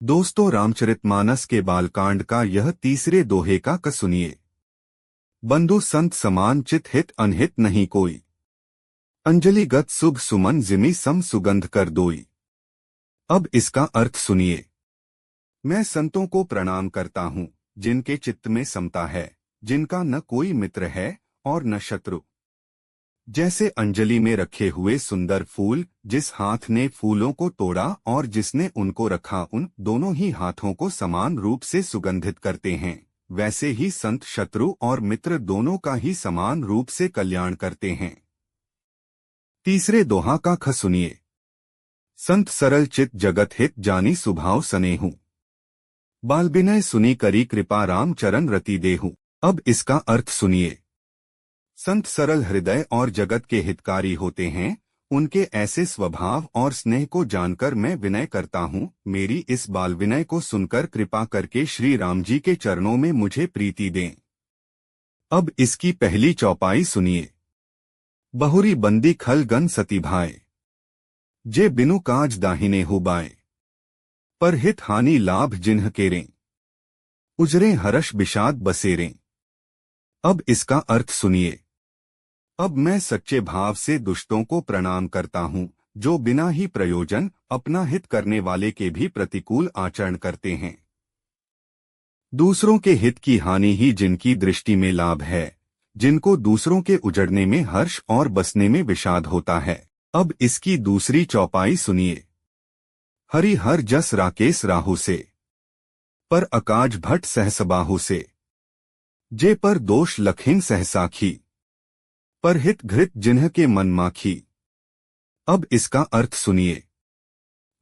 दोस्तों, रामचरितमानस के बालकांड का यह तीसरे दोहे का सुनिए। बंधु संत समान चित हित अनहित नहीं कोई। अंजलिगत शुभ सुमन जिमि सम सुगंध कर दोई। अब इसका अर्थ सुनिए। मैं संतों को प्रणाम करता हूँ, जिनके चित्त में समता है, जिनका न कोई मित्र है और न शत्रु। जैसे अंजलि में रखे हुए सुंदर फूल, जिस हाथ ने फूलों को तोड़ा और जिसने उनको रखा, उन दोनों ही हाथों को समान रूप से सुगंधित करते हैं, वैसे ही संत शत्रु और मित्र दोनों का ही समान रूप से कल्याण करते हैं। तीसरे दोहा का ख सुनिए। संत सरल चित जगत हित जानी सुभाव सनेहु। बाल बिनय सुनी करी कृपा राम चरण रति देहु। अब इसका अर्थ सुनिए। संत सरल हृदय और जगत के हितकारी होते हैं। उनके ऐसे स्वभाव और स्नेह को जानकर मैं विनय करता हूँ। मेरी इस बाल विनय को सुनकर कृपा करके श्री राम जी के चरणों में मुझे प्रीति दें। अब इसकी पहली चौपाई सुनिए। बहुरी बंदी खल गन सती भाए। जे बिनु काज दाहिने हो बाए। पर हित हानि लाभ जिन्ह केरें। उजरे हर्ष विषाद बसेरें। अब इसका अर्थ सुनिए। अब मैं सच्चे भाव से दुष्टों को प्रणाम करता हूँ, जो बिना ही प्रयोजन अपना हित करने वाले के भी प्रतिकूल आचरण करते हैं। दूसरों के हित की हानि ही जिनकी दृष्टि में लाभ है, जिनको दूसरों के उजड़ने में हर्ष और बसने में विषाद होता है। अब इसकी दूसरी चौपाई सुनिए। हरि हर जस राकेश राहु से। पर अकाज भट्ट सहसबाहु से। जे पर दोष लखिन सहसाखी। पर हित घृत जिन्ह के मन माखी। अब इसका अर्थ सुनिए।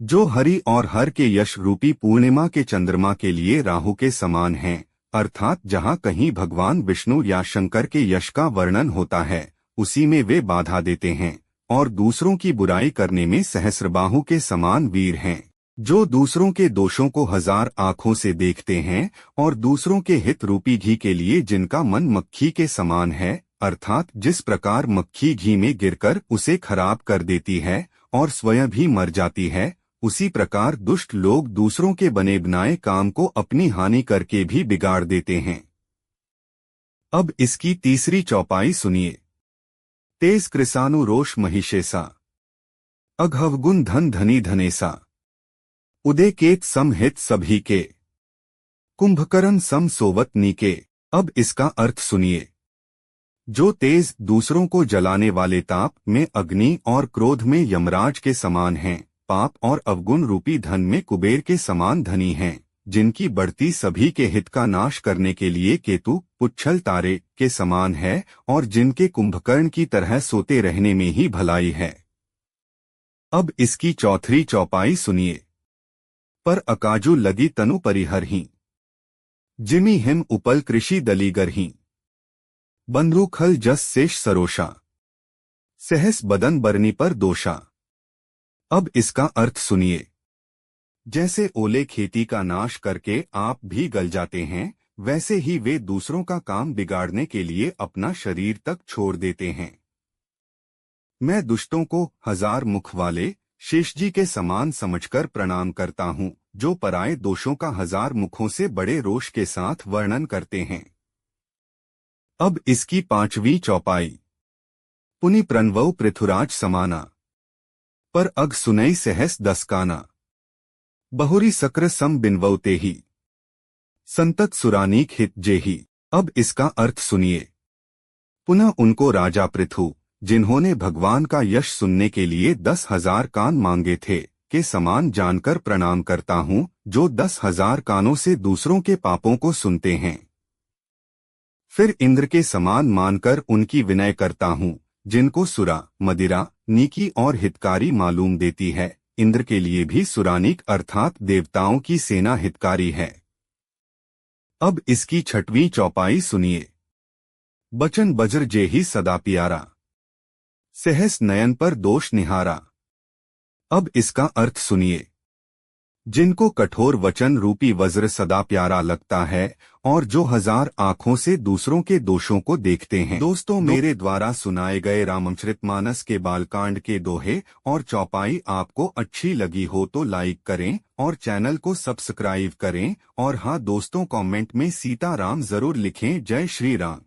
जो हरि और हर के यश रूपी पूर्णिमा के चंद्रमा के लिए राहु के समान हैं, अर्थात जहाँ कहीं भगवान विष्णु या शंकर के यश का वर्णन होता है, उसी में वे बाधा देते हैं, और दूसरों की बुराई करने में सहस्रबाहु के समान वीर हैं, जो दूसरों के दोषों को हजार आंखों से देखते हैं, और दूसरों के हित रूपी घी के लिए जिनका मन मक्खी के समान है, अर्थात जिस प्रकार मक्खी घी में गिरकर उसे खराब कर देती है और स्वयं भी मर जाती है, उसी प्रकार दुष्ट लोग दूसरों के बने बनाए काम को अपनी हानि करके भी बिगाड़ देते हैं। अब इसकी तीसरी चौपाई सुनिए। तेज कृसानु रोष महिषेसा। अघवगुण धन धनी धनेसा। उदय केत समहित सभी के। कुंभकर्ण सम सोवत नीके। अब इसका अर्थ सुनिए। जो तेज दूसरों को जलाने वाले ताप में अग्नि और क्रोध में यमराज के समान हैं, पाप और अवगुण रूपी धन में कुबेर के समान धनी हैं, जिनकी बढ़ती सभी के हित का नाश करने के लिए केतु पुच्छल तारे के समान है, और जिनके कुंभकर्ण की तरह सोते रहने में ही भलाई है। अब इसकी चौथी चौपाई सुनिए। पर अकाजू लगी तनु परिहर ही। जिमि हिम उपल कृषि दलीगर ही। बंधु खल जस शेष सरोषा। सहस बदन बरनी पर दोषा। अब इसका अर्थ सुनिए। जैसे ओले खेती का नाश करके आप भी गल जाते हैं, वैसे ही वे दूसरों का काम बिगाड़ने के लिए अपना शरीर तक छोड़ देते हैं। मैं दुष्टों को हजार मुख वाले शेष जी के समान समझकर प्रणाम करता हूँ, जो पराये दोषों का हजार मुखों से बड़े रोष के साथ वर्णन करते हैं। अब इसकी पांचवी चौपाई। पुनि प्रणवौ पृथुराज समाना। पर अग सुनई सहस दसकाना। बहुरी सक्र सम बिनवौ तेहि। संतत सुरानीक हित जेहि। अब इसका अर्थ सुनिए। पुनः उनको राजा पृथु, जिन्होंने भगवान का यश सुनने के लिए 10,000 कान मांगे थे, के समान जानकर प्रणाम करता हूँ, जो 10,000 कानों से दूसरों के पापों को सुनते हैं। फिर इंद्र के समान मानकर उनकी विनय करता हूँ, जिनको सुरा मदिरा नीकी और हितकारी मालूम देती है। इंद्र के लिए भी सुरानीक अर्थात देवताओं की सेना हितकारी है। अब इसकी छठवीं चौपाई सुनिए। बचन बज्र जेहि सदा प्यारा। सहस नयन पर दोष निहारा। अब इसका अर्थ सुनिए। जिनको कठोर वचन रूपी वज्र सदा प्यारा लगता है और जो 1000 आंखों से दूसरों के दोषों को देखते हैं। दोस्तों, मेरे द्वारा सुनाए गए रामचरितमानस के बालकांड के दोहे और चौपाई आपको अच्छी लगी हो तो लाइक करें और चैनल को सब्सक्राइब करें और हाँ दोस्तों, कमेंट में सीताराम जरूर लिखें। जय श्री राम।